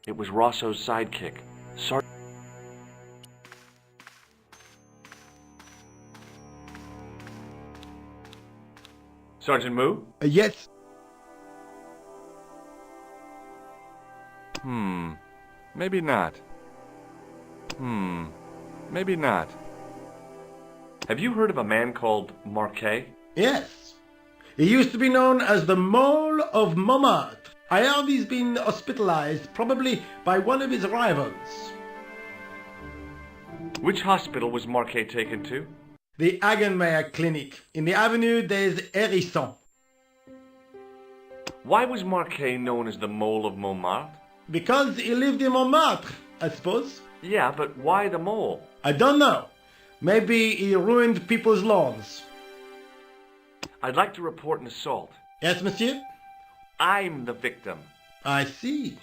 It was Rosso's sidekick. Sergeant Moo? Yes. Maybe not. Maybe not. Have you heard of a man called Marquet? Yes. He used to be known as the Mole of Montmartre. I heard he's been hospitalized, probably by one of his rivals. Which hospital was Marquet taken to? The Hagenmeyer Clinic. In the avenue des Hérissons. Why was Marquet known as the Mole of Montmartre? Because he lived in Montmartre, I suppose. Yeah, but why the mole? I don't know. Maybe he ruined people's lawns. I'd like to report an assault. Yes, monsieur? I'm the victim. I see.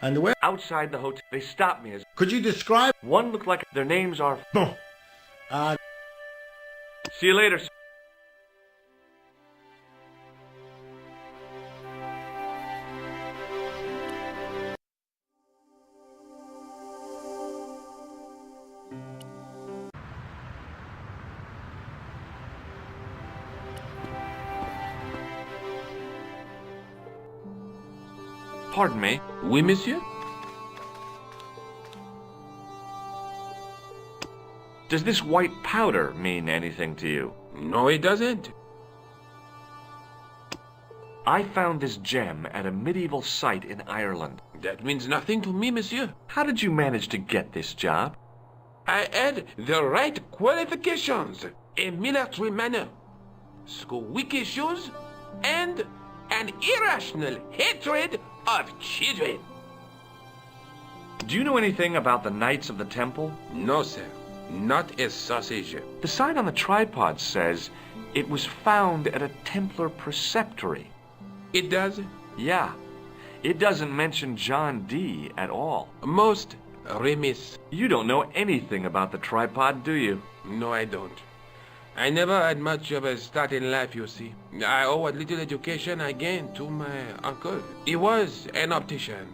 And where? Outside the hotel. They stopped me as... Could you describe? One looked like... Their names are... Bon. See you later, sir. Pardon me. Oui, monsieur? Does this white powder mean anything to you? No, it doesn't. I found this gem at a medieval site in Ireland. That means nothing to me, monsieur. How did you manage to get this job? I had the right qualifications, a military manner, squeaky shoes, and an irrational hatred of children. Do you know anything about the Knights of the Temple? No, sir. Not a sausage. The sign on the tripod says it was found at a Templar preceptory. It does? Yeah. It doesn't mention John Dee at all. Most remiss. You don't know anything about the tripod, do you? No, I don't. I never had much of a start in life, you see. I owe what little education I gained to my uncle. He was an optician,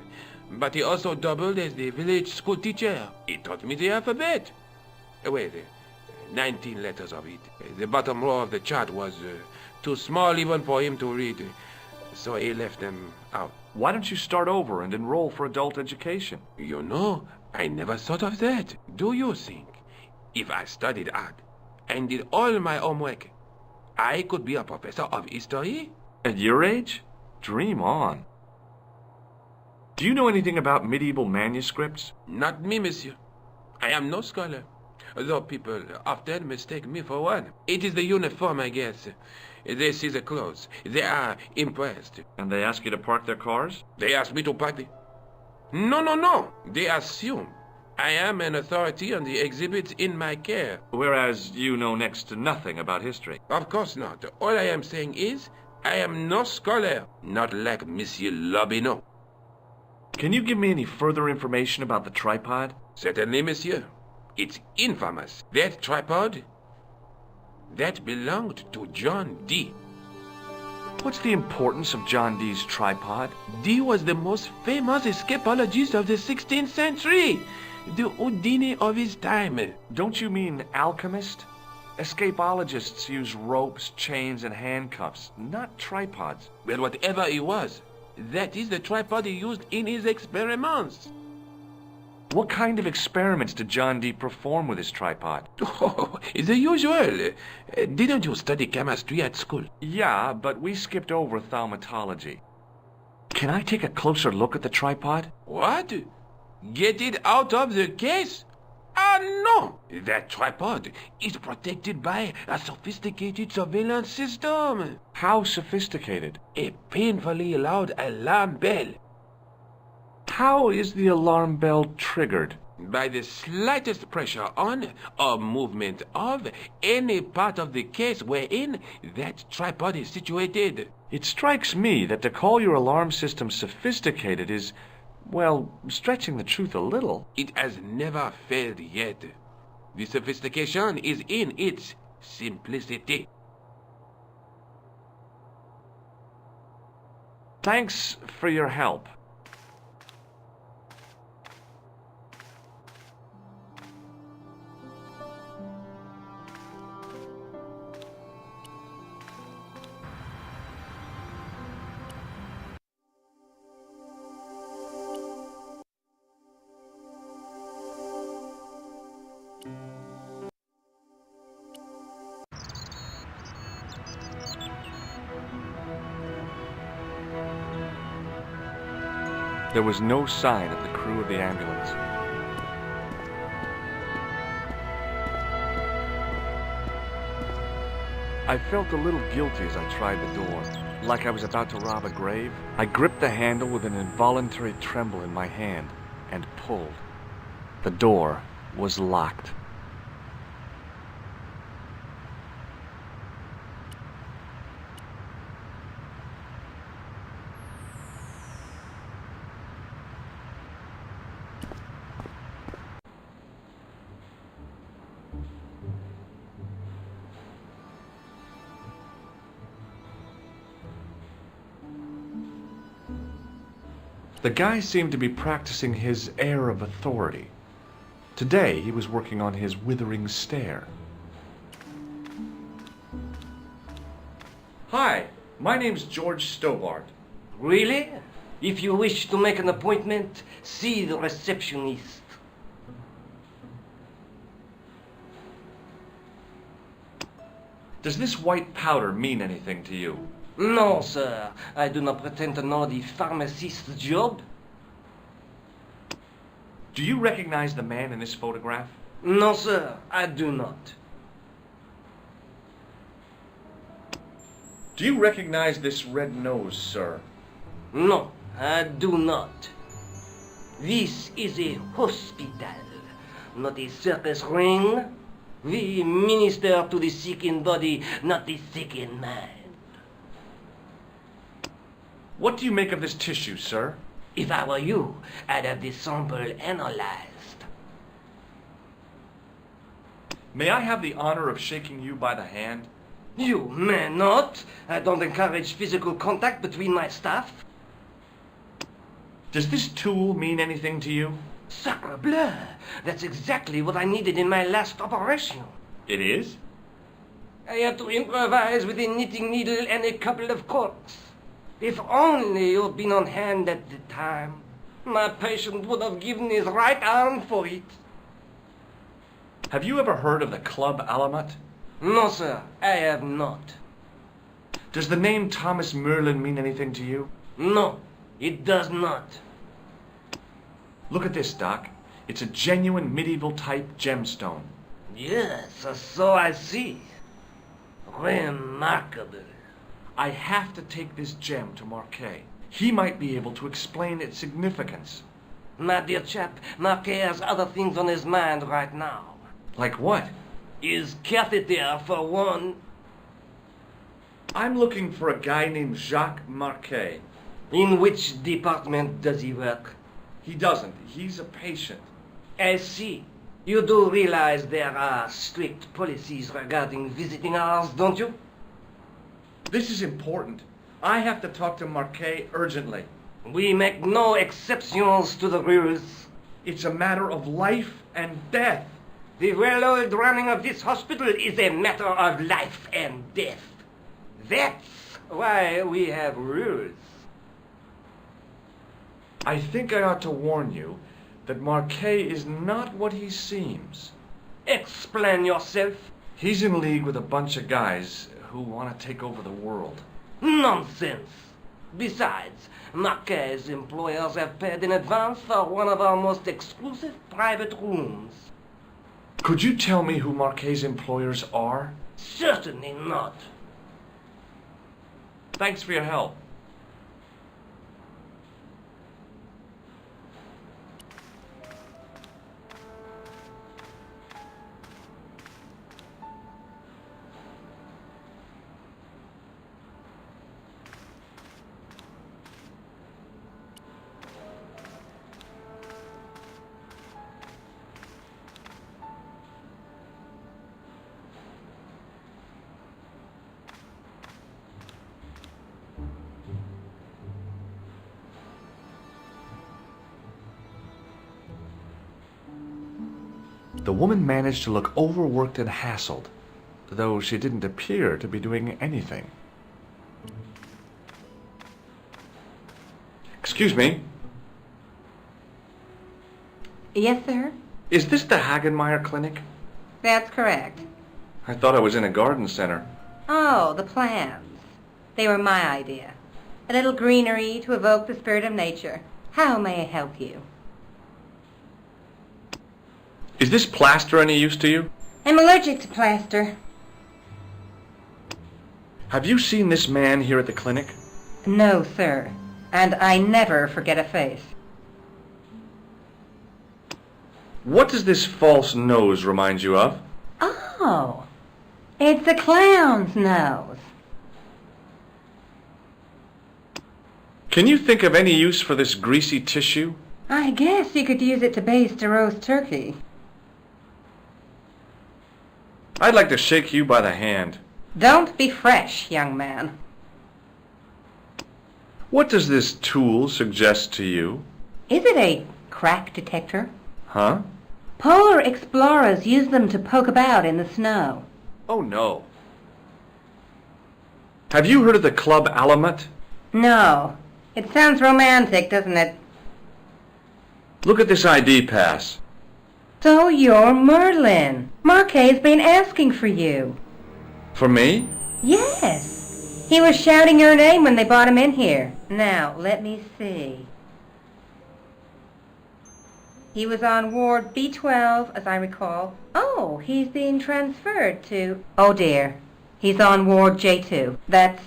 but he also doubled as the village school teacher. He taught me the alphabet. Wait, 19 letters of it. The bottom row of the chart was too small even for him to read, so he left them out. Why don't you start over and enroll for adult education? You know, I never thought of that. Do you think if I studied hard and did all my homework, I could be a professor of history? At your age? Dream on. Do you know anything about medieval manuscripts? Not me, monsieur. I am no scholar, though people often mistake me for one. It is the uniform, I guess. They see the clothes. They are impressed. And they ask you to park their cars? They ask me to park the... No. They assume I am an authority on the exhibits in my care. Whereas you know next to nothing about history. Of course not. All I am saying is, I am no scholar, not like Monsieur Lobineau. Can you give me any further information about the tripod? Certainly, monsieur. It's infamous. That tripod, that belonged to John Dee. What's the importance of John Dee's tripod? Dee was the most famous escapologist of the 16th century. The Houdini of his time. Don't you mean alchemist? Escapologists use ropes, chains, and handcuffs, not tripods. Well, whatever he was, that is the tripod he used in his experiments. What kind of experiments did John Dee perform with his tripod? Oh, the usual. Didn't you study chemistry at school? Yeah, but we skipped over thaumatology. Can I take a closer look at the tripod? What? Get it out of the case? Ah, no! That tripod is protected by a sophisticated surveillance system. How sophisticated? A painfully loud alarm bell. How is the alarm bell triggered? By the slightest pressure on or movement of any part of the case wherein that tripod is situated. It strikes me that to call your alarm system sophisticated is, well, stretching the truth a little. It has never failed yet. The sophistication is in its simplicity. Thanks for your help. There was no sign of the crew of the ambulance. I felt a little guilty as I tried the door, like I was about to rob a grave. I gripped the handle with an involuntary tremble in my hand and pulled. The door was locked. The guy seemed to be practicing his air of authority. Today, he was working on his withering stare. Hi, my name's George Stobart. Really? If you wish to make an appointment, see the receptionist. Does this white powder mean anything to you? No, sir. I do not pretend to know the pharmacist's job. Do you recognize the man in this photograph? No, sir. I do not. Do you recognize this red nose, sir? No, I do not. This is a hospital, not a circus ring. We minister to the sick in body, not the sick in mind. What do you make of this tissue, sir? If I were you, I'd have the sample analyzed. May I have the honor of shaking you by the hand? You may not. I don't encourage physical contact between my staff. Does this tool mean anything to you? Sacre bleu! That's exactly what I needed in my last operation. It is? I had to improvise with a knitting needle and a couple of corks. If only you'd been on hand at the time, my patient would have given his right arm for it. Have you ever heard of the Club Alamat? No, sir, I have not. Does the name Thomas Merlin mean anything to you? No, it does not. Look at this, Doc. It's a genuine medieval type gemstone. Yes, so I see. Remarkable. I have to take this gem to Marquet. He might be able to explain its significance. My dear chap, Marquet has other things on his mind right now. Like what? His catheter, for one. I'm looking for a guy named Jacques Marquet. In which department does he work? He doesn't. He's a patient. I see. You do realize there are strict policies regarding visiting hours, don't you? This is important. I have to talk to Marquet urgently. We make no exceptions to the rules. It's a matter of life and death. The well-oiled running of this hospital is a matter of life and death. That's why we have rules. I think I ought to warn you that Marquet is not what he seems. Explain yourself. He's in league with a bunch of guys who want to take over the world. Nonsense. Besides, Marquet's employers have paid in advance for one of our most exclusive private rooms. Could you tell me who Marquet's employers are? Certainly not. Thanks for your help. The woman managed to look overworked and hassled, though she didn't appear to be doing anything. Excuse me. Yes, sir? Is this the Hagenmeyer Clinic? That's correct. I thought I was in a garden center. Oh, the plants. They were my idea. A little greenery to evoke the spirit of nature. How may I help you? Is this plaster any use to you? I'm allergic to plaster. Have you seen this man here at the clinic? No, sir. And I never forget a face. What does this false nose remind you of? Oh, it's a clown's nose. Can you think of any use for this greasy tissue? I guess you could use it to baste a roast turkey. I'd like to shake you by the hand. Don't be fresh, young man. What does this tool suggest to you? Is it a crack detector? Huh? Polar explorers use them to poke about in the snow. Oh, no. Have you heard of the Club Alamet? No. It sounds romantic, doesn't it? Look at this ID pass. So you're Merlin. Marquet's been asking for you. For me? Yes. He was shouting your name when they brought him in here. Now, let me see. He was on Ward B12, as I recall. Oh, he's being transferred to... Oh, dear. He's on Ward J2. That's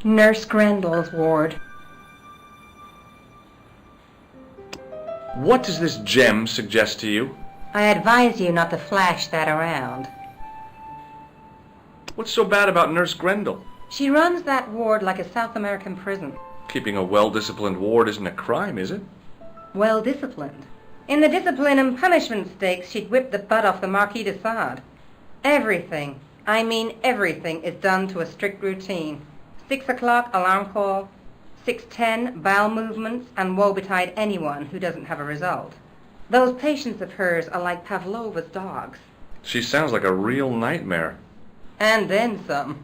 Nurse Grendel's ward. What does this gem suggest to you? I advise you not to flash that around. What's so bad about Nurse Grendel? She runs that ward like a South American prison. Keeping a well-disciplined ward isn't a crime, is it? Well disciplined. In the discipline and punishment stakes, she'd whip the butt off the Marquis de Sade. Everything, I mean everything, is done to a strict routine. 6 o'clock alarm call, 6:10 bowel movements, and woe betide anyone who doesn't have a result. Those patients of hers are like Pavlova's dogs. She sounds like a real nightmare. And then some.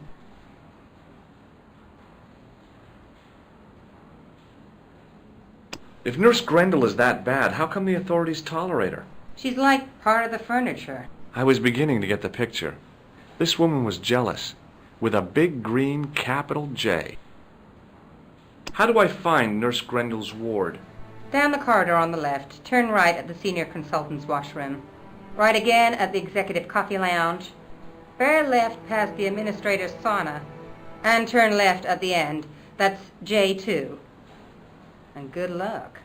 If Nurse Grendel is that bad, how come the authorities tolerate her? She's like part of the furniture. I was beginning to get the picture. This woman was jealous, with a big green capital J. How do I find Nurse Grendel's ward? Down the corridor on the left, turn right at the senior consultant's washroom. Right again at the executive coffee lounge. Bear left past the administrator's sauna. And turn left at the end. That's J2. And good luck.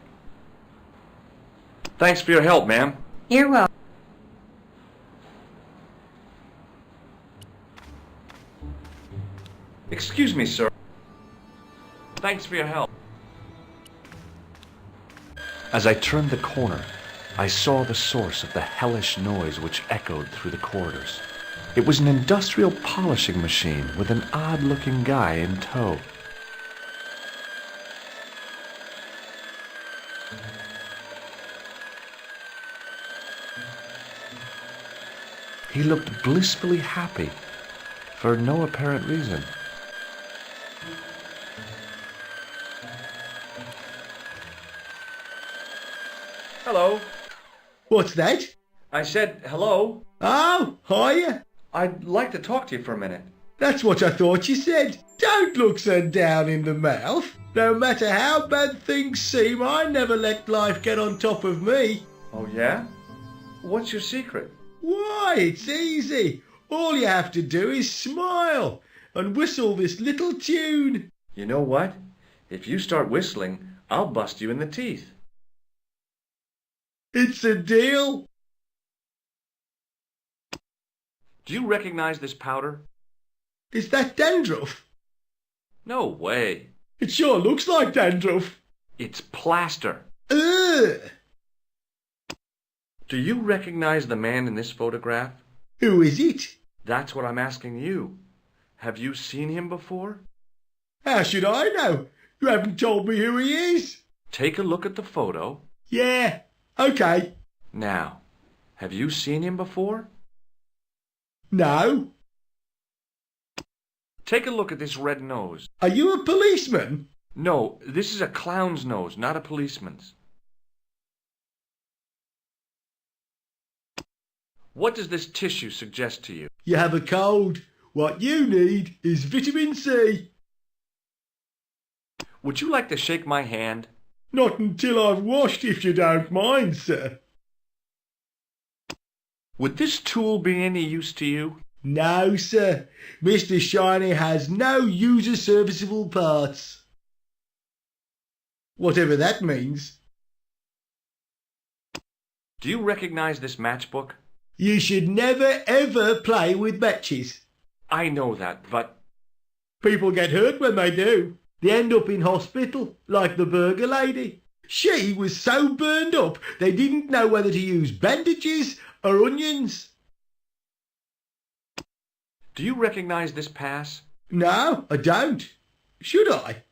Thanks for your help, ma'am. You're welcome. Excuse me, sir. Thanks for your help. As I turned the corner, I saw the source of the hellish noise which echoed through the corridors. It was an industrial polishing machine with an odd-looking guy in tow. He looked blissfully happy, for no apparent reason. Hello. What's that? I said hello. Oh, hiya. I'd like to talk to you for a minute. That's what I thought you said. Don't look so down in the mouth. No matter how bad things seem, I never let life get on top of me. Oh, yeah? What's your secret? Why, it's easy. All you have to do is smile and whistle this little tune. You know what? If you start whistling, I'll bust you in the teeth. It's a deal. Do you recognize this powder? Is that dandruff? No way. It sure looks like dandruff. It's plaster. Ugh. Do you recognize the man in this photograph? Who is it? That's what I'm asking you. Have you seen him before? How should I know? You haven't told me who he is. Take a look at the photo. Yeah, okay. Now, have you seen him before? No. Take a look at this red nose. Are you a policeman? No, this is a clown's nose, not a policeman's. What does this tissue suggest to you? You have a cold. What you need is vitamin C. Would you like to shake my hand? Not until I've washed, if you don't mind, sir. Would this tool be any use to you? No, sir. Mr. Shiny has no user-serviceable parts. Whatever that means. Do you recognize this matchbook? You should never ever play with matches. I know that, but... People get hurt when they do. They end up in hospital, like the burger lady. She was so burned up they didn't know whether to use bandages or onions. Do you recognize this pass? No, I don't. Should I?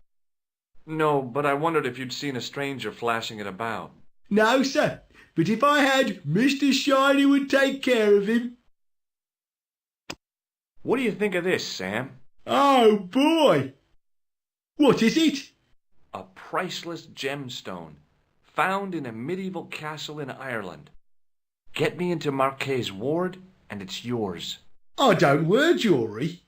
No, but I wondered if you'd seen a stranger flashing it about. No, sir. But if I had, Mr. Shiny would take care of him. What do you think of this, Sam? Oh, boy. What is it? A priceless gemstone, found in a medieval castle in Ireland. Get me into Marquet's ward, and it's yours. I don't wear jewellery.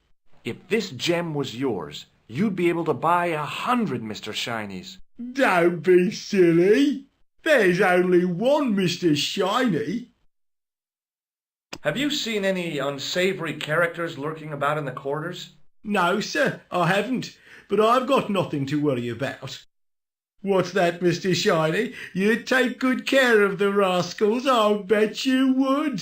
If this gem was yours, you'd be able to buy 100 Mr. Shinies. Don't be silly. There's only one Mr. Shiny. Have you seen any unsavory characters lurking about in the quarters? No, sir, I haven't. But I've got nothing to worry about. What's that, Mr. Shiny? You'd take good care of the rascals, I'll bet you would.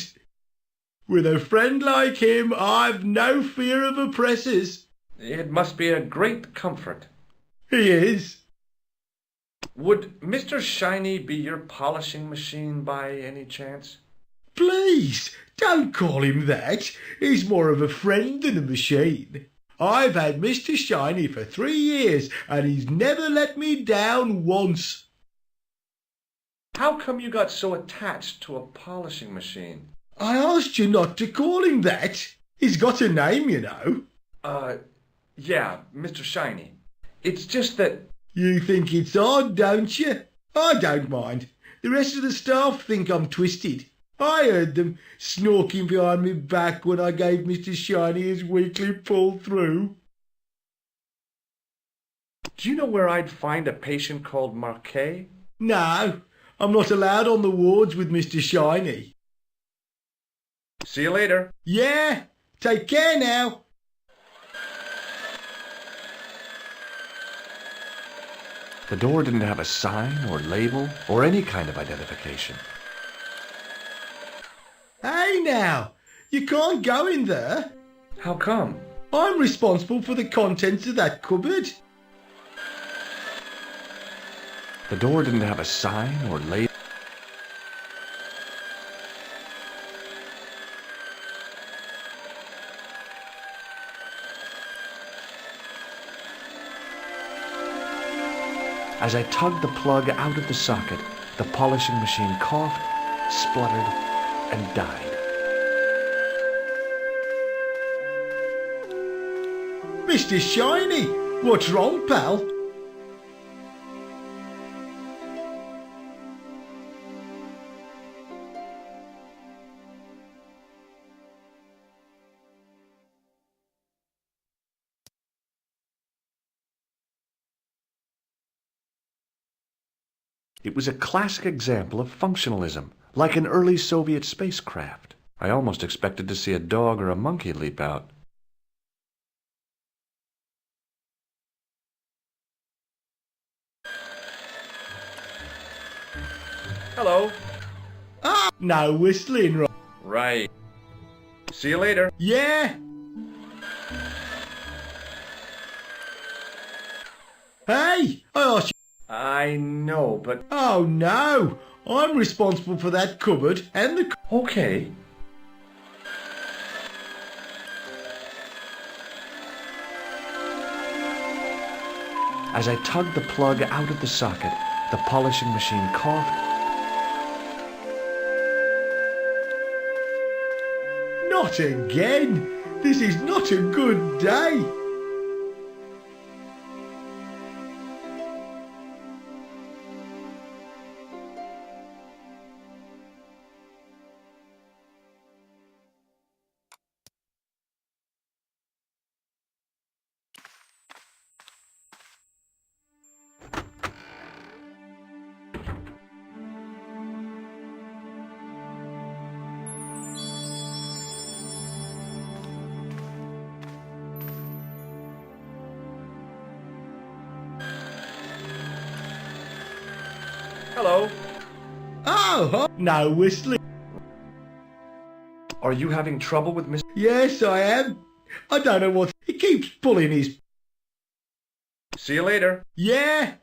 With a friend like him, I've no fear of oppressors. It must be a great comfort. He is. Would Mr. Shiny be your polishing machine by any chance? Please, don't call him that. He's more of a friend than a machine. I've had Mr. Shiny for 3 years, and he's never let me down once. How come you got so attached to a polishing machine? I asked you not to call him that. He's got a name, you know. Yeah, Mr. Shiny. It's just that... You think it's odd, don't you? I don't mind. The rest of the staff think I'm twisted. I heard them snorking behind me back when I gave Mr. Shiny his weekly pull-through. Do you know where I'd find a patient called Marquet? No, I'm not allowed on the wards with Mr. Shiny. See you later. Yeah, take care now. The door didn't have a sign or label or any kind of identification. Hey now, you can't go in there. How come? I'm responsible for the contents of that cupboard. The door didn't have a sign or label. As I tugged the plug out of the socket, the polishing machine coughed, spluttered, and died. Mr. Shiny, what's wrong, pal? It was a classic example of functionalism, like an early Soviet spacecraft. I almost expected to see a dog or a monkey leap out. Hello. Ah, no whistling, right? Right. See you later. Yeah. Hey, I asked you. I know, but... Oh no, I'm responsible for that cupboard and the... Okay. As I tugged the plug out of the socket, the polishing machine coughed. Not again. This is not a good day. Hello. Oh, no whistling. Are you having trouble with Miss... Yes, I am. I don't know what... He keeps pulling his... See you later. Yeah.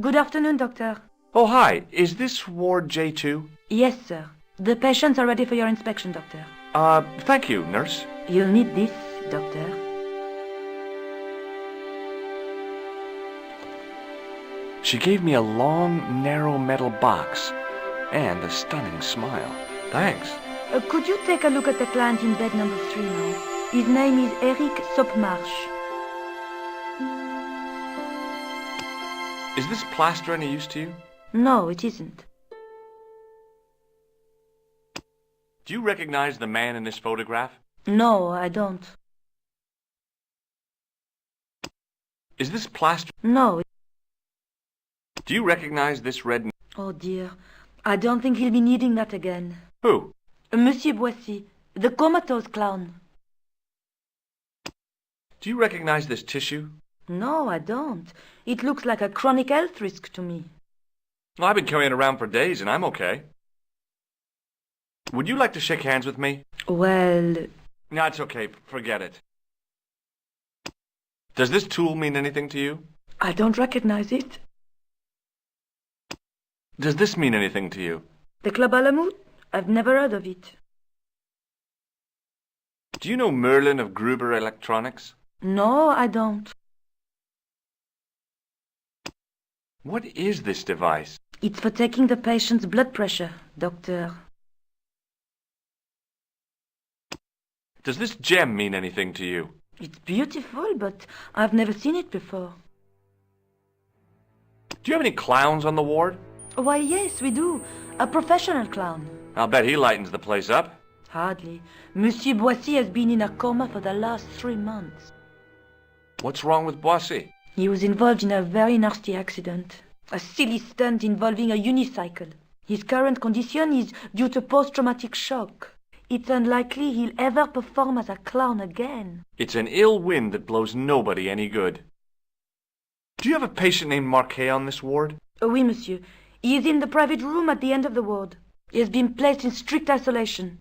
Good afternoon, Doctor. Oh, hi. Is this Ward J2? Yes, sir. The patients are ready for your inspection, Doctor. Thank you, nurse. You'll need this, Doctor. She gave me a long, narrow metal box and a stunning smile. Thanks. Could you take a look at the client in bed number 3 now? His name is Eric Sopmarsh. Is this plaster any use to you? No, it isn't. Do you recognize the man in this photograph? No, I don't. Is this plaster... No. Do you recognize this red... Oh dear. I don't think he'll be needing that again. Who? Monsieur Boissy, the comatose clown. Do you recognize this tissue? No, I don't. It looks like a chronic health risk to me. Well, I've been carrying it around for days and I'm okay. Would you like to shake hands with me? Well... No, it's okay. Forget it. Does this tool mean anything to you? I don't recognize it. Does this mean anything to you? The Club Alamut? I've never heard of it. Do you know Merlin of Gruber Electronics? No, I don't. What is this device? It's for taking the patient's blood pressure, Doctor. Does this gem mean anything to you? It's beautiful, but I've never seen it before. Do you have any clowns on the ward? Why, yes, we do. A professional clown. I'll bet he lightens the place up. Hardly. Monsieur Boissy has been in a coma for the last 3 months. What's wrong with Boissy? He was involved in a very nasty accident. A silly stunt involving a unicycle. His current condition is due to post-traumatic shock. It's unlikely he'll ever perform as a clown again. It's an ill wind that blows nobody any good. Do you have a patient named Marquet on this ward? Oui, monsieur. He is in the private room at the end of the ward. He has been placed in strict isolation.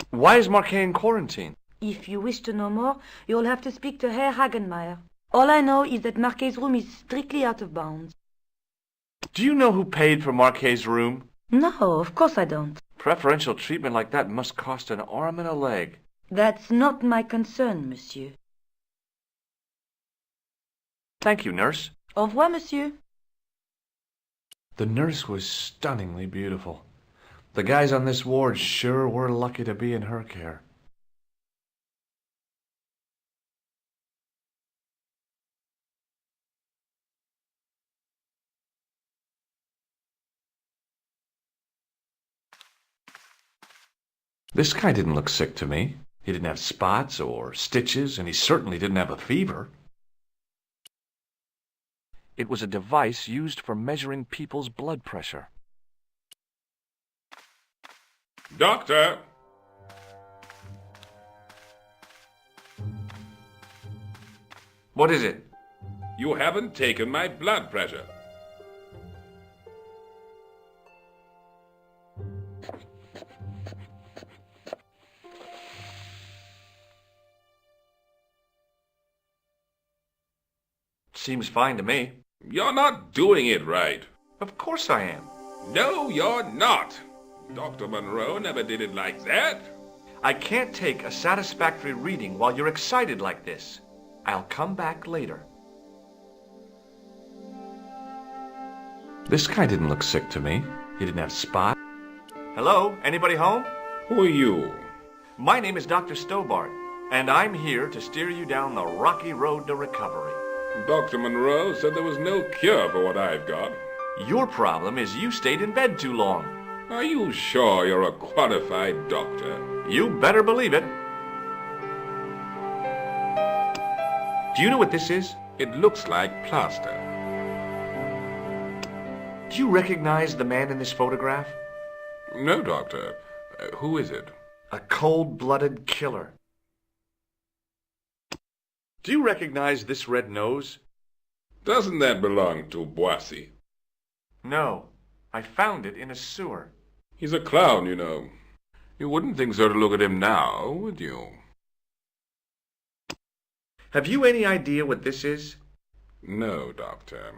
Why is Marquet in quarantine? If you wish to know more, you'll have to speak to Herr Hagenmeier. All I know is that Marquet's room is strictly out of bounds. Do you know who paid for Marquet's room? No, of course I don't. Preferential treatment like that must cost an arm and a leg. That's not my concern, monsieur. Thank you, nurse. Au revoir, monsieur. The nurse was stunningly beautiful. The guys on this ward sure were lucky to be in her care. This guy didn't look sick to me. He didn't have spots or stitches, and he certainly didn't have a fever. It was a device used for measuring people's blood pressure. Doctor! What is it? You haven't taken my blood pressure. Seems fine to me. You're not doing it right. Of course I am. No, you're not. Dr. Monroe never did it like that. I can't take a satisfactory reading while you're excited like this. I'll come back later. This guy didn't look sick to me. He didn't have spots. Hello? Anybody home? Who are you? My name is Dr. Stobart, and I'm here to steer you down the rocky road to recovery. Dr. Monroe said there was no cure for what I've got. Your problem is you stayed in bed too long. Are you sure you're a qualified doctor? You better believe it. Do you know what this is? It looks like plaster. Do you recognize the man in this photograph? No, Doctor. Who is it? A cold-blooded killer. Do you recognize this red nose? Doesn't that belong to Boissy? No. I found it in a sewer. He's a clown, you know. You wouldn't think so to look at him now, would you? Have you any idea what this is? No, Doctor.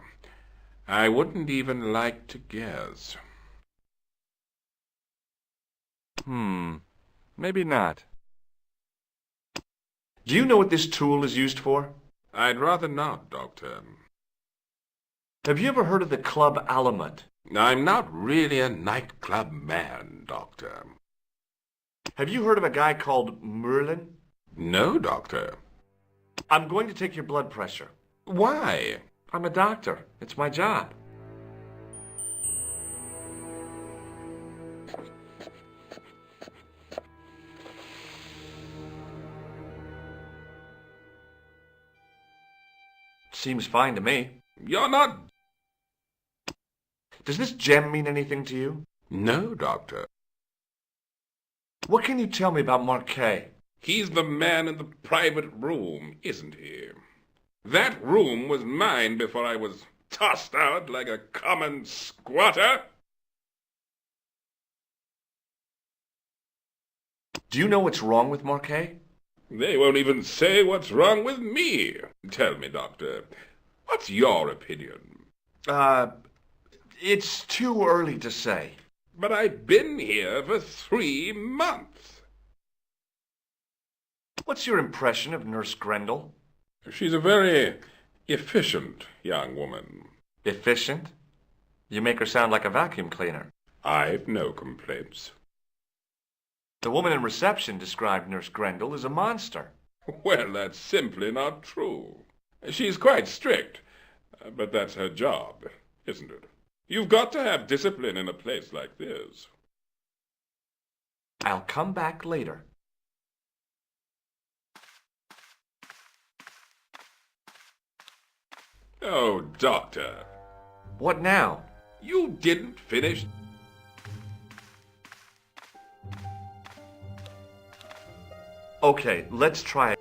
I wouldn't even like to guess. Maybe not. Do you know what this tool is used for? I'd rather not, Doctor. Have you ever heard of the Club Alamut? I'm not really a nightclub man, Doctor. Have you heard of a guy called Merlin? No, Doctor. I'm going to take your blood pressure. Why? I'm a doctor. It's my job. Seems fine to me. You're not... Does this gem mean anything to you? No, Doctor. What can you tell me about Marquet? He's the man in the private room, isn't he? That room was mine before I was tossed out like a common squatter. Do you know what's wrong with Marquet? They won't even say what's wrong with me. Tell me, Doctor, what's your opinion? It's too early to say. But I've been here for 3 months. What's your impression of Nurse Grendel? She's a very efficient young woman. Efficient? You make her sound like a vacuum cleaner. I've no complaints. The woman in reception described Nurse Grendel as a monster. Well, that's simply not true. She's quite strict, but that's her job, isn't it? You've got to have discipline in a place like this. I'll come back later. Oh, Doctor. What now? You didn't finish. Okay, let's try it.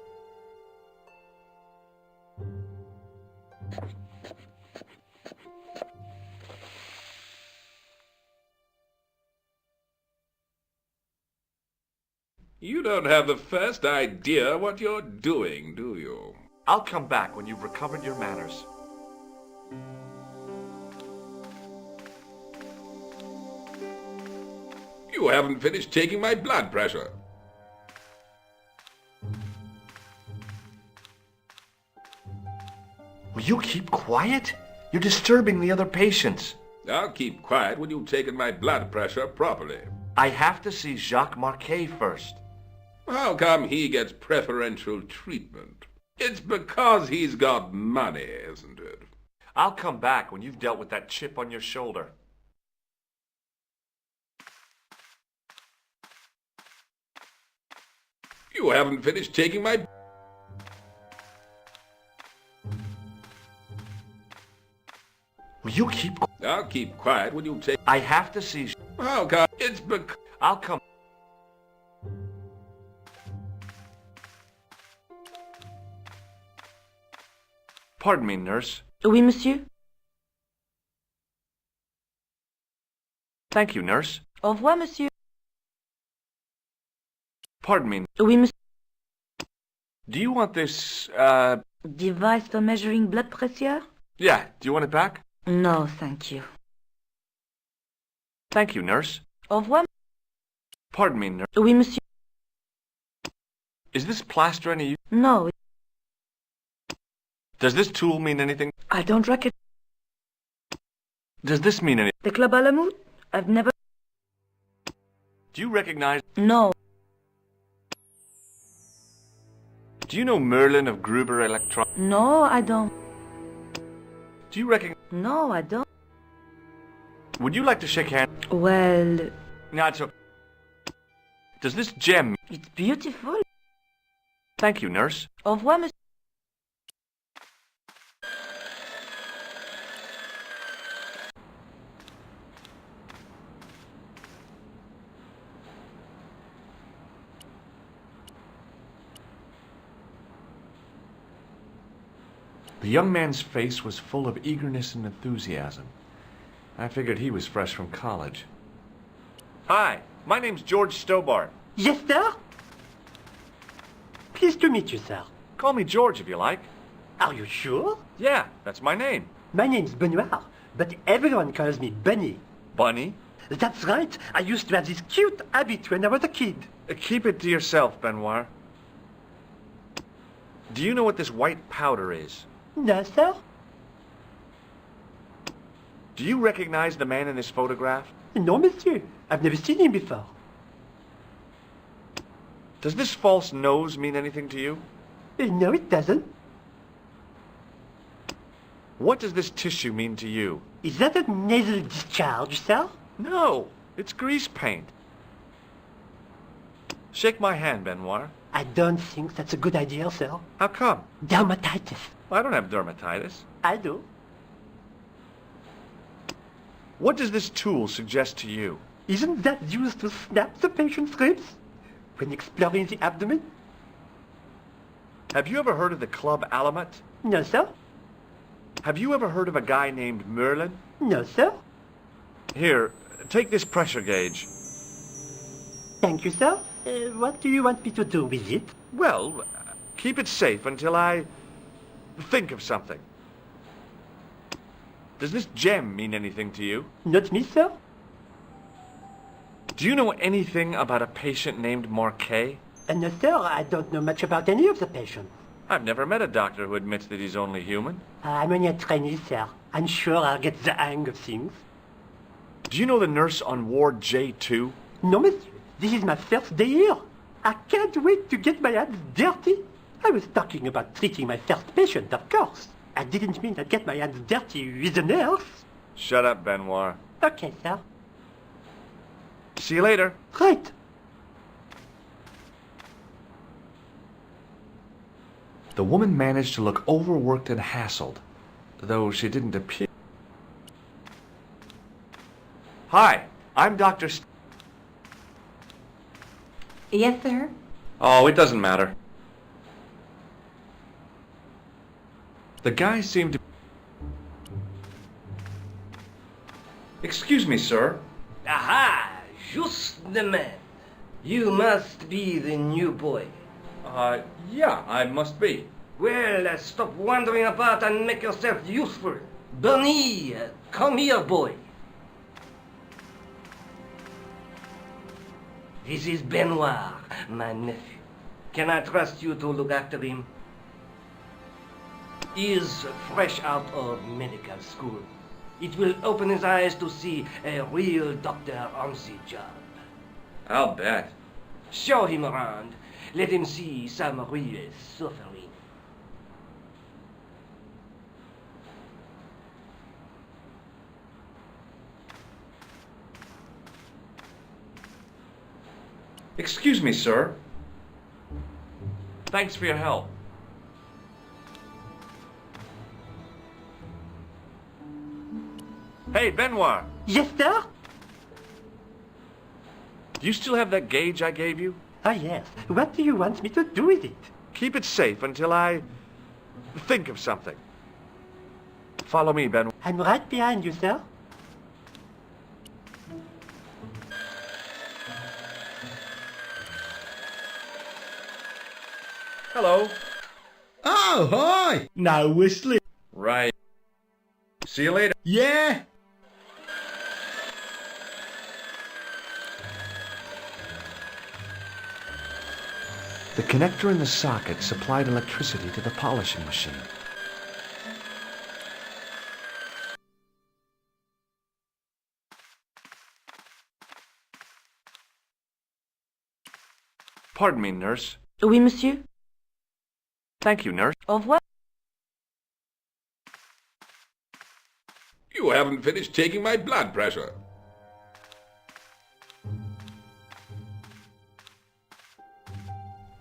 You don't have the first idea what you're doing, do you? I'll come back when you've recovered your manners. You haven't finished taking my blood pressure. Will you keep quiet? You're disturbing the other patients. I'll keep quiet when you've taken my blood pressure properly. I have to see Jacques Marquet first. How come he gets preferential treatment? It's because he's got money, isn't it? I'll come back when you've dealt with that chip on your shoulder. You haven't finished taking my... Will you keep... I'll keep quiet when you take... I have to see... How come? It's because... I'll come... Pardon me, nurse. Oui, monsieur. Thank you, nurse. Au revoir, monsieur. Pardon me. Oui, monsieur. Do you want this, Device for measuring blood pressure? Yeah, do you want it back? No, thank you. Thank you, nurse. Au revoir. Pardon me, nurse. Oui, monsieur. Is this plaster any use? No, Does this tool mean anything? I don't recognize. Does this mean anything? The Club Alamut? I've never... Do you recognize... No. Do you know Merlin of Gruber Electron? No, I don't. Do you recognize... No, I don't. Would you like to shake hands? Well, No, it's okay. Does this gem... it's beautiful. Thank you, nurse. Au revoir, monsieur. The young man's face was full of eagerness and enthusiasm. I figured he was fresh from college. Hi, my name's George Stobart. Yes, sir? Pleased to meet you, sir. Call me George if you like. Are you sure? Yeah, that's my name. My name's Benoit, but everyone calls me Bunny. Bunny? That's right. I used to have this cute habit when I was a kid. Keep it to yourself, Benoit. Do you know what this white powder is? No, sir? Do you recognize the man in this photograph? No, monsieur. I've never seen him before. Does this false nose mean anything to you? No, it doesn't. What does this tissue mean to you? Is that a nasal discharge, sir? No, it's grease paint. Shake my hand, Benoit. I don't think that's a good idea, sir. How come? Dermatitis. I don't have dermatitis. I do. What does this tool suggest to you? Isn't that used to snap the patient's ribs when exploring the abdomen? Have you ever heard of the Club Alamet? No, sir. Have you ever heard of a guy named Merlin? No, sir. Here, take this pressure gauge. Thank you, sir. What do you want me to do with it? Well, keep it safe until I think of something. Does this gem mean anything to you? Not me, sir. Do you know anything about a patient named Marquet? No, sir, I don't know much about any of the patients. I've never met a doctor who admits that he's only human. I'm only a trainee, sir. I'm sure I'll get the hang of things. Do you know the nurse on Ward J2? No, monsieur. This is my first day here. I can't wait to get my hands dirty. I was talking about treating my first patient, of course. I didn't mean I'd get my hands dirty with a nurse. Shut up, Benoit. Okay, sir. See you later. Right. The woman managed to look overworked and hassled, though she didn't appear. Hi, I'm Dr. Yes, sir? Oh, it doesn't matter. The guy seemed to... Excuse me, sir. Aha! Just the man. You must be the new boy. Yeah, I must be. Well, stop wandering about and make yourself useful. Bunny, come here, boy. This is Benoit, my nephew. Can I trust you to look after him? He is fresh out of medical school. It will open his eyes to see a real doctor on the job. I'll bet. Show him around. Let him see some real suffering. Excuse me, sir. Thanks for your help. Hey, Benoit. Yes, sir? Do you still have that gauge I gave you? Ah, yes. What do you want me to do with it? Keep it safe until I think of something. Follow me, Benoit. I'm right behind you, sir. Hello. Oh, hi. No whistling. Right. See you later. Yeah. The connector in the socket supplied electricity to the polishing machine. Pardon me, nurse. Oui, monsieur. Thank you, nurse. Au revoir. You haven't finished taking my blood pressure.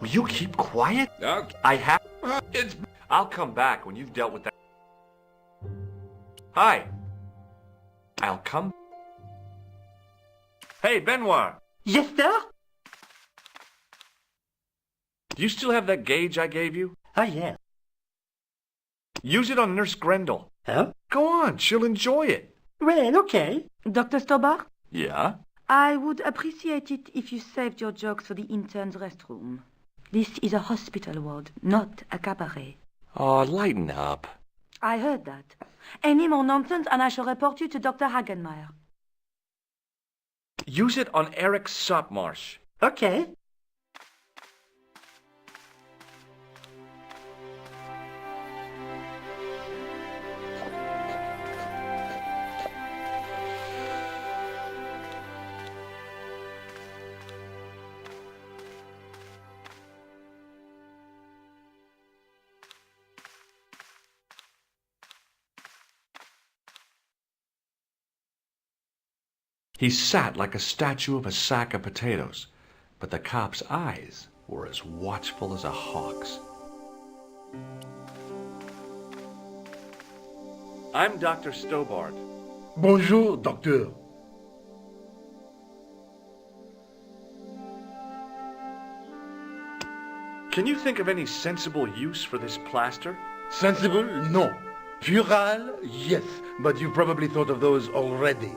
Will you keep quiet? Okay. I have... It's... I'll come back when you've dealt with that. Hi. I'll come... Hey, Benoit. Yes, sir? Do you still have that gauge I gave you? Ah, yes. Use it on Nurse Grendel. Huh? Go on, she'll enjoy it. Well, okay. Dr. Stobar, Yeah? I would appreciate it if you saved your jokes for the intern's restroom. This is a hospital ward, not a cabaret. Oh, lighten up. I heard that. Any more nonsense and I shall report you to Dr. Hagenmeyer. Use it on Eric Sopmarsh. Okay. He sat like a statue of a sack of potatoes, but the cop's eyes were as watchful as a hawk's. I'm Dr. Stobart. Bonjour, docteur. Can you think of any sensible use for this plaster? Sensible? No. Puerile? Yes, but you probably thought of those already.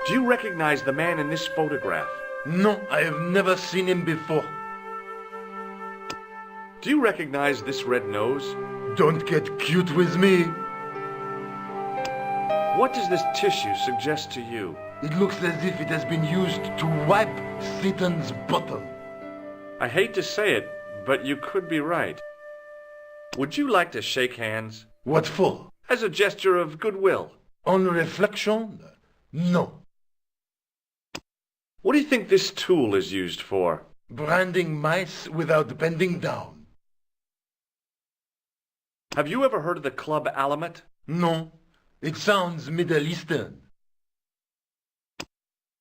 Do you recognize the man in this photograph? No, I have never seen him before. Do you recognize this red nose? Don't get cute with me. What does this tissue suggest to you? It looks as if it has been used to wipe Satan's bottom. I hate to say it, but you could be right. Would you like to shake hands? What for? As a gesture of goodwill. On reflection? No. What do you think this tool is used for? Branding mice without bending down. Have you ever heard of the Club Alamet? No. It sounds Middle Eastern.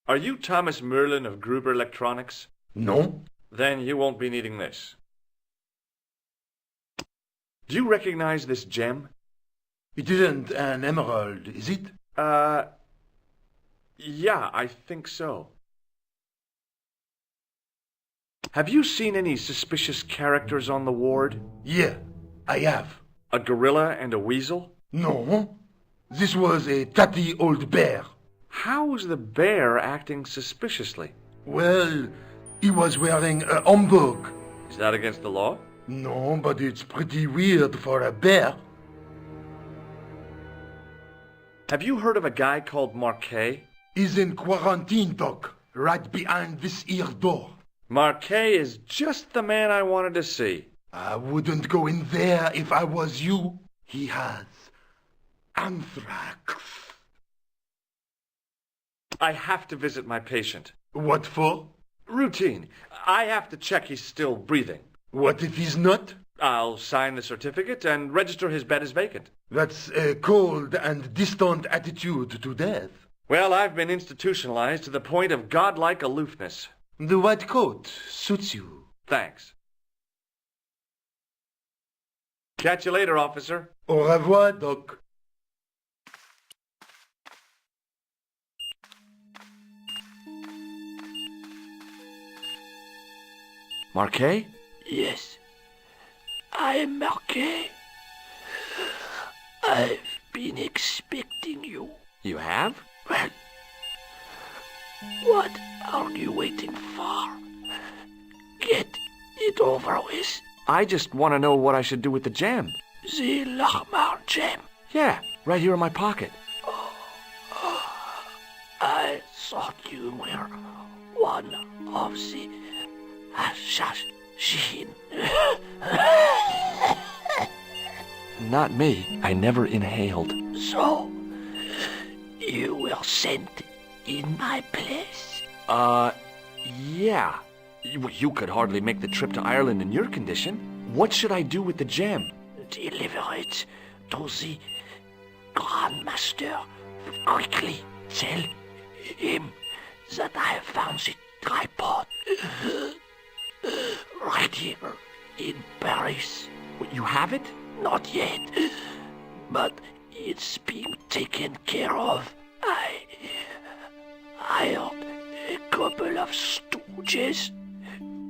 Are you Thomas Merlin of Gruber Electronics? No. Then you won't be needing this. Do you recognize this gem? It isn't an emerald, is it? Yeah, I think so. Have you seen any suspicious characters on the ward? Yeah, I have. A gorilla and a weasel? No. This was a tatty old bear. How is the bear acting suspiciously? Well, he was wearing a homburg. Is that against the law? No, but it's pretty weird for a bear. Have you heard of a guy called Marquet? He's in quarantine, Doc, right behind this here door. Marquet is just the man I wanted to see. I wouldn't go in there if I was you. He has anthrax. I have to visit my patient. What for? Routine. I have to check he's still breathing. What if he's not? I'll sign the certificate and register his bed as vacant. That's a cold and distant attitude to death. Well, I've been institutionalized to the point of godlike aloofness. The white coat suits you. Thanks. Catch you later, officer. Au revoir, Doc. Marquet? Yes, I am Marquet. I've been expecting you. You have? Well, what are you waiting for? Get it over with. I just want to know what I should do with the gem. The Lachmar gem. Yeah, right here in my pocket. I thought you were one of the assassin. Not me. I never inhaled. So, you were sent in my place? Yeah. You could hardly make the trip to Ireland in your condition. What should I do with the gem? Deliver it to the Grandmaster. Quickly tell him that I have found the tripod right here in Paris. You have it? Not yet, but it's being taken care of. I hired a couple of stooges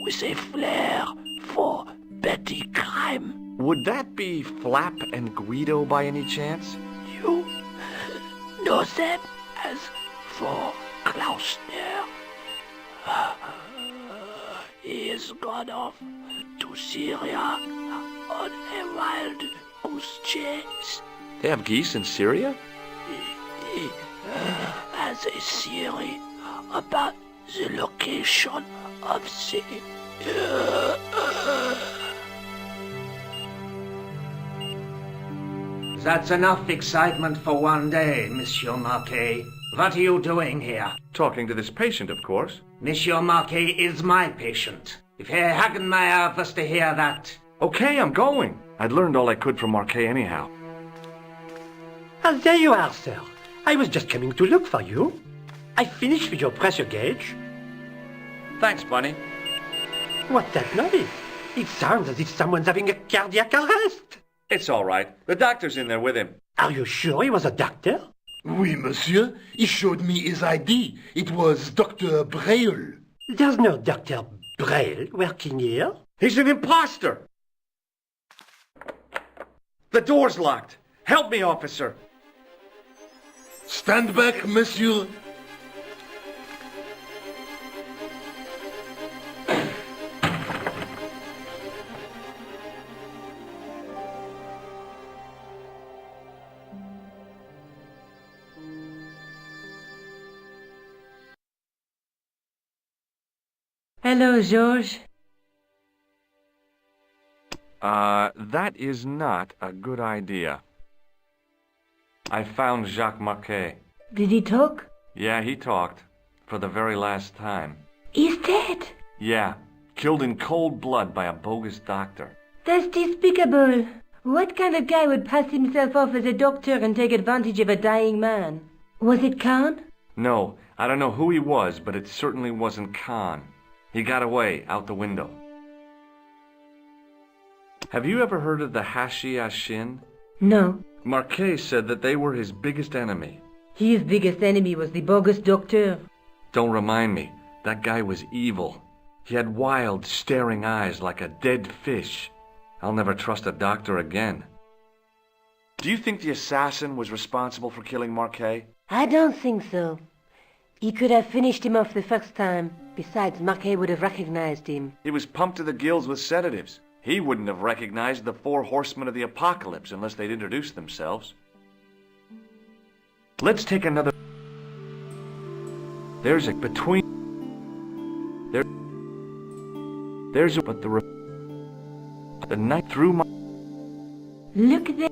with a flair for petty crime. Would that be Flap and Guido by any chance? You know them as for Klausner. He is gone off to Syria on a wild goose chase. They have geese in Syria? He has a theory about the location of the... That's enough excitement for one day, Monsieur Marquet. What are you doing here? Talking to this patient, of course. Monsieur Marquet is my patient. If Herr Hagenmeier was to hear that... Okay, I'm going. I'd learned all I could from Marquet anyhow. Ah, there you are, sir. I was just coming to look for you. I finished with your pressure gauge. Thanks, Bunny. What's that noise? It sounds as if someone's having a cardiac arrest. It's all right. The doctor's in there with him. Are you sure he was a doctor? Oui, monsieur. He showed me his ID. It was Dr. Braille. There's no Dr. Braille working here. He's an imposter! The door's locked. Help me, officer. Stand back, monsieur. Hello, Georges. That is not a good idea. I found Jacques Marquet. Did he talk? Yeah, he talked. For the very last time. He's dead. Yeah, killed in cold blood by a bogus doctor. That's despicable. What kind of guy would pass himself off as a doctor and take advantage of a dying man? Was it Khan? No, I don't know who he was, but it certainly wasn't Khan. He got away, out the window. Have you ever heard of the Hashiashin? No. Marquet said that they were his biggest enemy. His biggest enemy was the bogus doctor. Don't remind me. That guy was evil. He had wild, staring eyes like a dead fish. I'll never trust a doctor again. Do you think the assassin was responsible for killing Marquet? I don't think so. He could have finished him off the first time. Besides, Marquet would have recognized him. He was pumped to the gills with sedatives. He wouldn't have recognized the 4 horsemen of the apocalypse unless they'd introduced themselves. Let's take another... There's a between... There's a... But the night through my... Look there.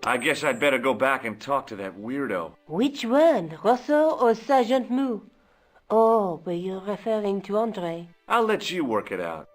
I guess I'd better go back and talk to that weirdo. Which one? Rousseau or Sergeant Mou? Oh, but you're referring to Andre. I'll let you work it out.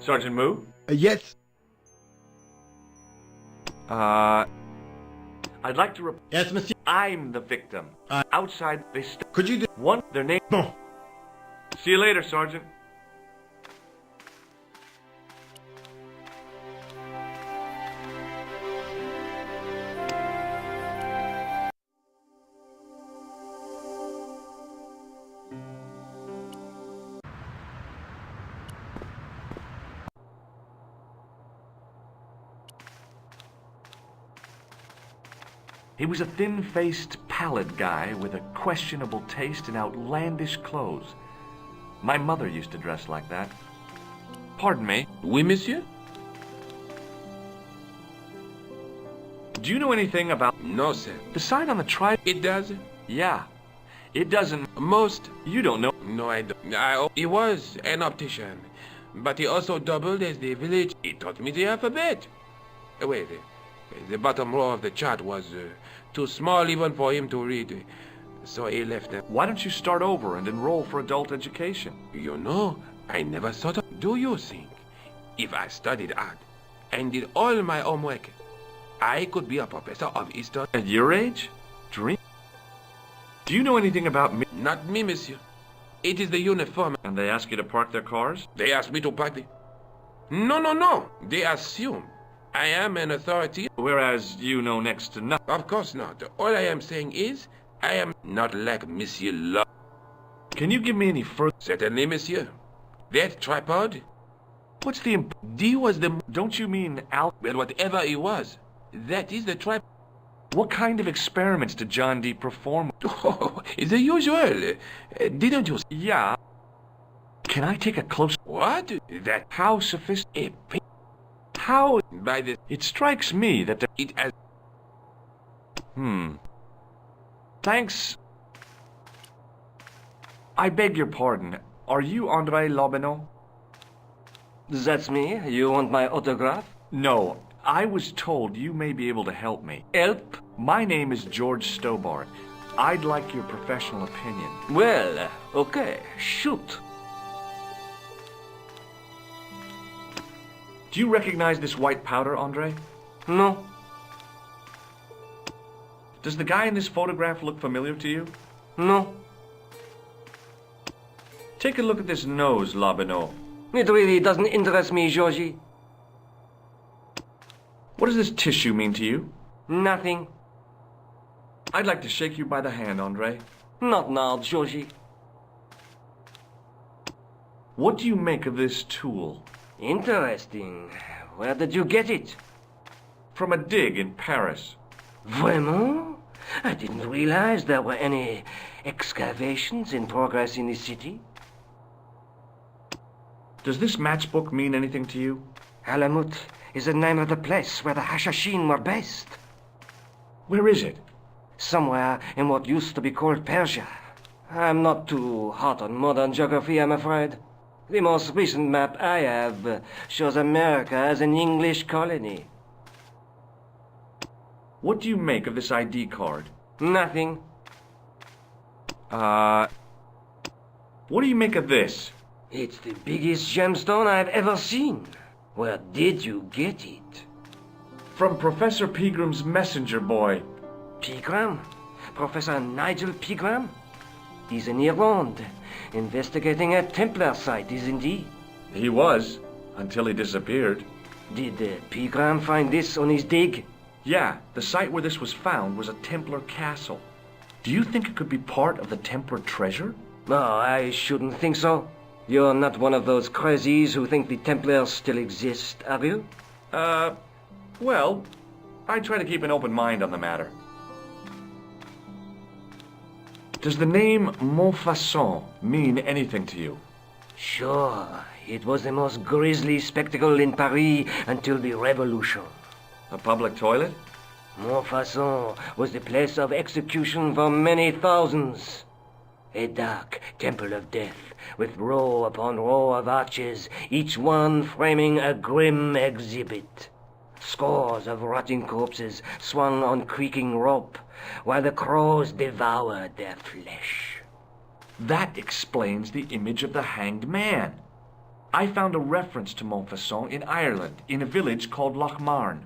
Sergeant Mou? Yes. I'd like to Yes, monsieur. I'm the victim. Outside, they Could you do... one, their name... Bon. See you later, Sergeant. He was a thin-faced, pallid guy with a questionable taste in outlandish clothes. My mother used to dress like that. Pardon me. Oui, monsieur? Do you know anything about... No, sir. The sign on the tri... It does? Yeah. It doesn't... Most. You don't know... No, I don't. He was an optician, but he also doubled as the village. He taught me the alphabet. Wait, the bottom row of the chart was too small even for him to read, so he left it. Why don't you start over and enroll for adult education? You know, I never thought of... Do you think if I studied art and did all my homework, I could be a professor of history? At your age? Dream? Do you know anything about me? Not me, monsieur. It is the uniform. And they ask you to park their cars? They ask me to park the... No. They assume I am an authority. Whereas you know next to nothing. Of course not. All I am saying is, I am not like Monsieur Law. Can you give me any further... Certainly, monsieur. That tripod? What's the D was the... Don't you mean Al... Well, whatever it was, that is the tripod. What kind of experiments did John D. perform? Oh, the usual. Didn't you... Yeah. Can I take a close... What? That... How sophisticated... How... By the... It strikes me that It has... Thanks. I beg your pardon. Are you André Lobineau? That's me. You want my autograph? No. I was told you may be able to help me. Help? My name is George Stobart. I'd like your professional opinion. Well, okay. Shoot. Do you recognize this white powder, André? No. Does the guy in this photograph look familiar to you? No. Take a look at this nose, Lobineau. It really doesn't interest me, Georgie. What does this tissue mean to you? Nothing. I'd like to shake you by the hand, André. Not now, Georgie. What do you make of this tool? Interesting. Where did you get it? From a dig in Paris. Vraiment? I didn't realize there were any excavations in progress in the city. Does this matchbook mean anything to you? Alamut is the name of the place where the Hashashin were based. Where is it? Somewhere in what used to be called Persia. I'm not too hot on modern geography, I'm afraid. The most recent map I have shows America as an English colony. What do you make of this ID card? Nothing. What do you make of this? It's the biggest gemstone I've ever seen. Where did you get it? From Professor Pegram's messenger boy. Pegram? Professor Nigel Pegram? He's in Ireland, investigating a Templar site, isn't he? He was, until he disappeared. Did Pegram find this on his dig? Yeah, the site where this was found was a Templar castle. Do you think it could be part of the Templar treasure? No, I shouldn't think so. You're not one of those crazies who think the Templars still exist, are you? Well, I try to keep an open mind on the matter. Does the name Montfaucon mean anything to you? Sure. It was the most grisly spectacle in Paris until the Revolution. A public toilet? Montfaucon was the place of execution for many thousands. A dark temple of death, with row upon row of arches, each one framing a grim exhibit. Scores of rotting corpses swung on creaking rope, while the crows devoured their flesh. That explains the image of the hanged man. I found a reference to Montfaucon in Ireland, in a village called Lochmarn.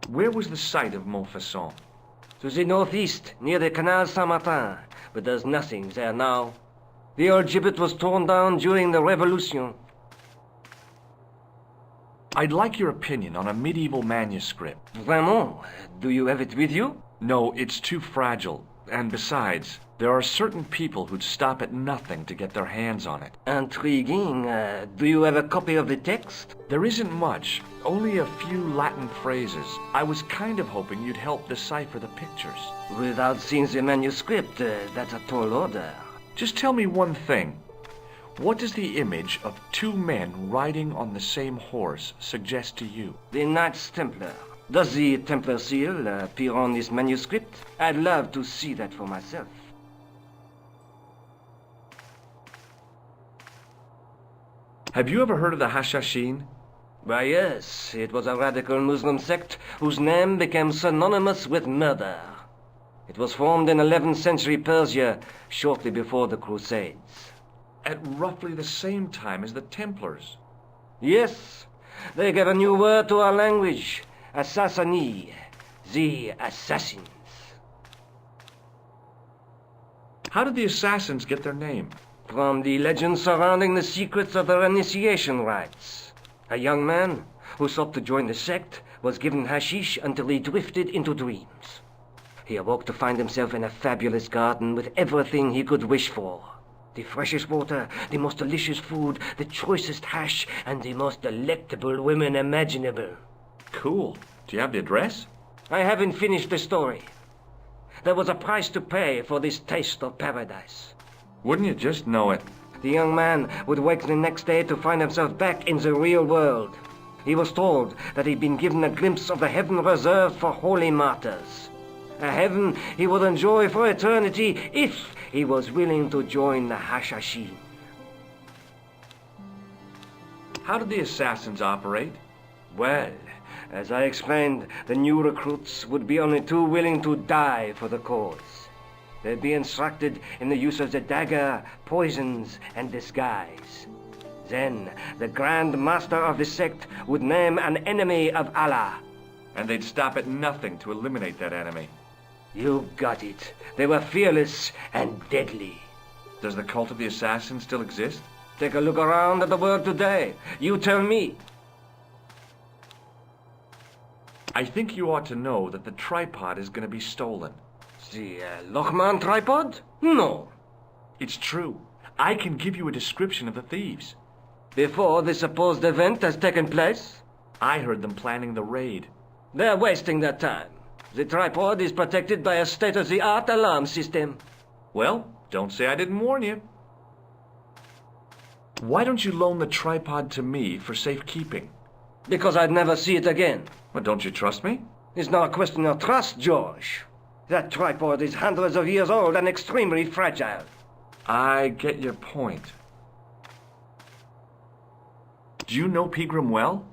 Where was the site of Montfaucon? To the northeast, near the Canal Saint-Martin, but there's nothing there now. The old gibbet was torn down during the Revolution. I'd like your opinion on a medieval manuscript. Vraiment? Do you have it with you? No, it's too fragile. And besides, there are certain people who'd stop at nothing to get their hands on it. Intriguing. Do you have a copy of the text? There isn't much, only a few Latin phrases. I was kind of hoping you'd help decipher the pictures. Without seeing the manuscript, that's a tall order. Just tell me one thing. What does the image of two men riding on the same horse suggest to you? The Knights Templar. Does the Templar seal appear on this manuscript? I'd love to see that for myself. Have you ever heard of the Hashashin? Why, yes. It was a radical Muslim sect whose name became synonymous with murder. It was formed in 11th century Persia, shortly before the Crusades. At roughly the same time as the Templars. Yes. They gave a new word to our language. Assassini, the assassins. How did the assassins get their name? From the legends surrounding the secrets of their initiation rites. A young man who sought to join the sect was given hashish until he drifted into dreams. He awoke to find himself in a fabulous garden with everything he could wish for. The freshest water, the most delicious food, the choicest hash, and the most delectable women imaginable. Cool. Do you have the address? I haven't finished the story. There was a price to pay for this taste of paradise. Wouldn't you just know it? The young man would wake the next day to find himself back in the real world. He was told that he'd been given a glimpse of the heaven reserved for holy martyrs. A heaven he would enjoy for eternity if he was willing to join the Hashashin. How did the assassins operate? Well, as I explained, the new recruits would be only too willing to die for the cause. They'd be instructed in the use of the dagger, poisons, and disguise. Then, the Grand Master of the sect would name an enemy of Allah. And they'd stop at nothing to eliminate that enemy. You got it. They were fearless and deadly. Does the cult of the assassins still exist? Take a look around at the world today. You tell me. I think you ought to know that the tripod is going to be stolen. The Lochman tripod? No. It's true. I can give you a description of the thieves. Before the supposed event has taken place? I heard them planning the raid. They're wasting their time. The tripod is protected by a state-of-the-art alarm system. Well, don't say I didn't warn you. Why don't you loan the tripod to me for safekeeping? Because I'd never see it again. Well, don't you trust me? It's not a question of trust, George. That tripod is hundreds of years old and extremely fragile. I get your point. Do you know Pegram well?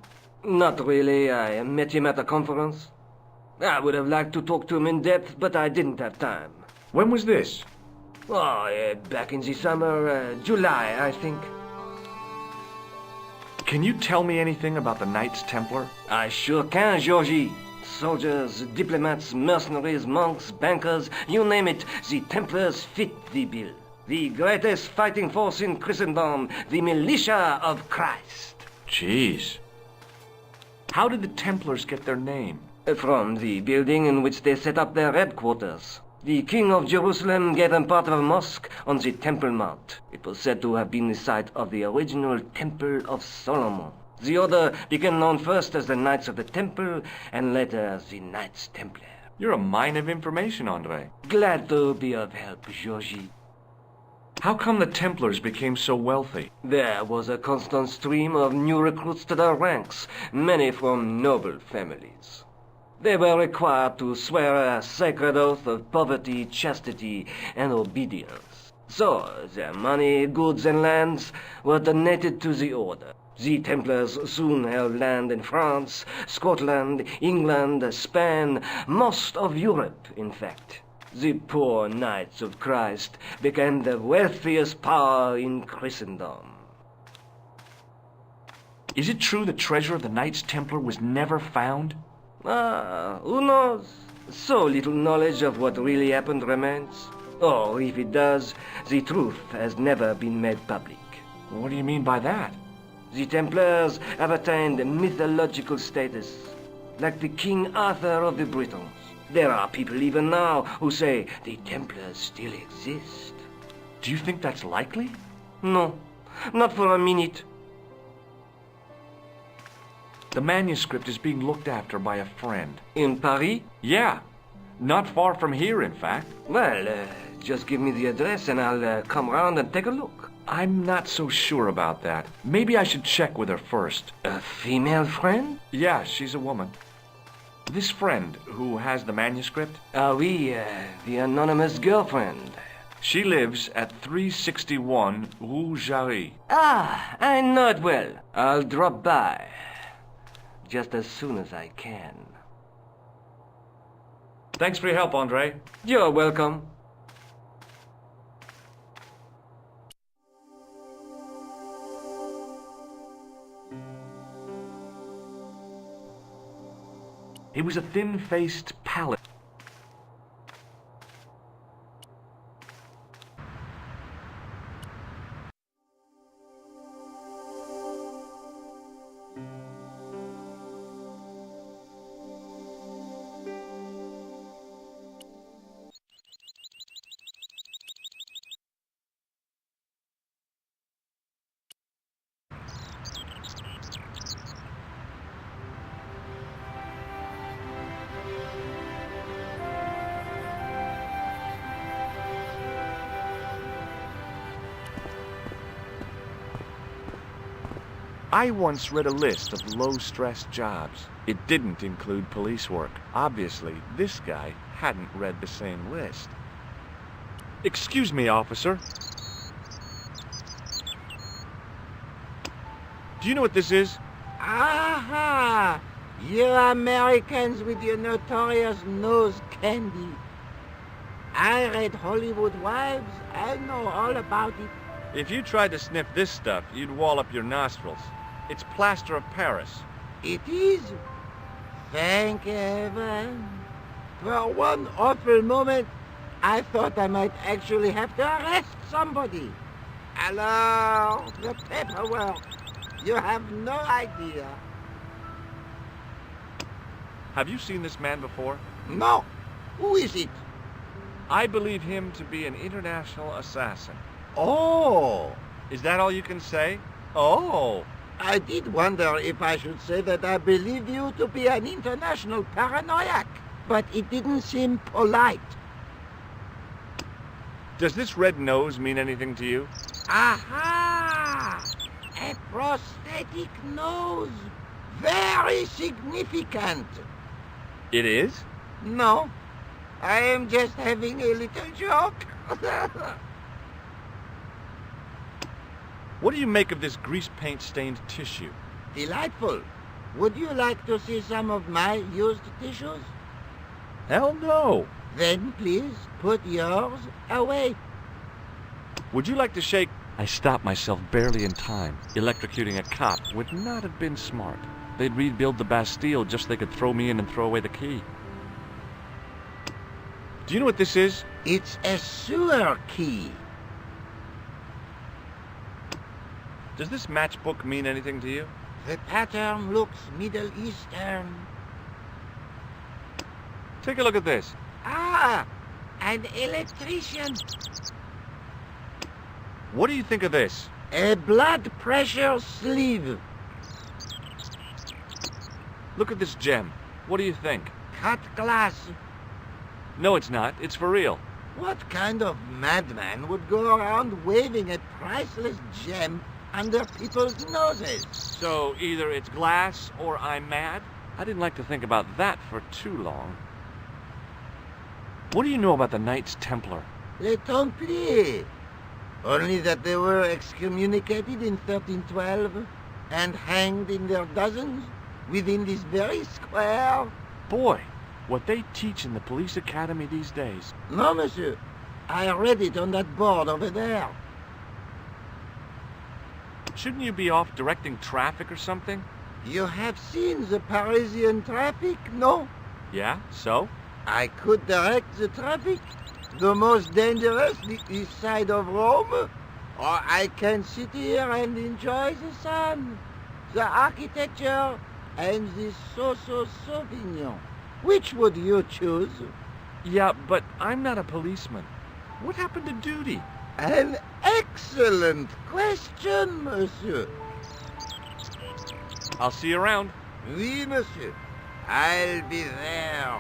Not really. I met him at a conference. I would have liked to talk to him in depth, but I didn't have time. When was this? Oh, back in the summer, July, I think. Can you tell me anything about the Knights Templar? I sure can, Georgie. Soldiers, diplomats, mercenaries, monks, bankers, you name it, the Templars fit the bill. The greatest fighting force in Christendom, the militia of Christ. Jeez. How did the Templars get their name? From the building in which they set up their headquarters. The King of Jerusalem gave them part of a mosque on the Temple Mount. It was said to have been the site of the original Temple of Solomon. The order became known first as the Knights of the Temple, and later as the Knights Templar. You're a mine of information, Andre. Glad to be of help, Georgie. How come the Templars became so wealthy? There was a constant stream of new recruits to their ranks, many from noble families. They were required to swear a sacred oath of poverty, chastity, and obedience. So, their money, goods, and lands were donated to the order. The Templars soon held land in France, Scotland, England, Spain, most of Europe, in fact. The poor Knights of Christ became the wealthiest power in Christendom. Is it true the treasure of the Knights Templar was never found? Who knows? So little knowledge of what really happened remains. Or, if it does, the truth has never been made public. What do you mean by that? The Templars have attained mythological status, like the King Arthur of the Britons. There are people even now who say the Templars still exist. Do you think that's likely? No, not for a minute. The manuscript is being looked after by a friend. In Paris? Yeah, not far from here, in fact. Well, just give me the address and I'll come round and take a look. I'm not so sure about that. Maybe I should check with her first. A female friend? Yeah, she's a woman. This friend who has the manuscript? Oui, the anonymous girlfriend. She lives at 361 Rue Jarry. Ah, I know it well. I'll drop by. Just as soon as I can. Thanks for your help, Andre. You're welcome. He was a thin-faced, pallid. I once read a list of low-stress jobs. It didn't include police work. Obviously, this guy hadn't read the same list. Excuse me, officer. Do you know what this is? Aha! You Americans with your notorious nose candy. I read Hollywood Wives. I know all about it. If you tried to sniff this stuff, you'd wall up your nostrils. It's plaster of Paris. It is? Thank heaven. For one awful moment, I thought I might actually have to arrest somebody. Alors, the paperwork. You have no idea. Have you seen this man before? No. Who is it? I believe him to be an international assassin. Oh. Is that all you can say? Oh. I did wonder if I should say that I believe you to be an international paranoiac, but it didn't seem polite. Does this red nose mean anything to you? Aha! A prosthetic nose. Very significant. It is? No, I am just having a little joke. What do you make of this grease paint stained tissue? Delightful. Would you like to see some of my used tissues? Hell no. Then please put yours away. Would you like to shake? I stopped myself barely in time. Electrocuting a cop would not have been smart. They'd rebuild the Bastille just so they could throw me in and throw away the key. Do you know what this is? It's a sewer key. Does this matchbook mean anything to you? The pattern looks Middle Eastern. Take a look at this. Ah, an electrician. What do you think of this? A blood pressure sleeve. Look at this gem. What do you think? Cut glass. No, it's not. It's for real. What kind of madman would go around waving a priceless gem under people's noses? So either it's glass or I'm mad? I didn't like to think about that for too long. What do you know about the Knights Templar? Les Templiers. Only that they were excommunicated in 1312 and hanged in their dozens within this very square. Boy, what they teach in the police academy these days. No, monsieur. I read it on that board over there. Shouldn't you be off directing traffic or something? You have seen the Parisian traffic, no? Yeah, so? I could direct the traffic. The most dangerous, the east side of Rome. Or I can sit here and enjoy the sun, the architecture, and the Sauvignon. Which would you choose? Yeah, but I'm not a policeman. What happened to duty? An excellent question, monsieur. I'll see you around. Oui, monsieur. I'll be there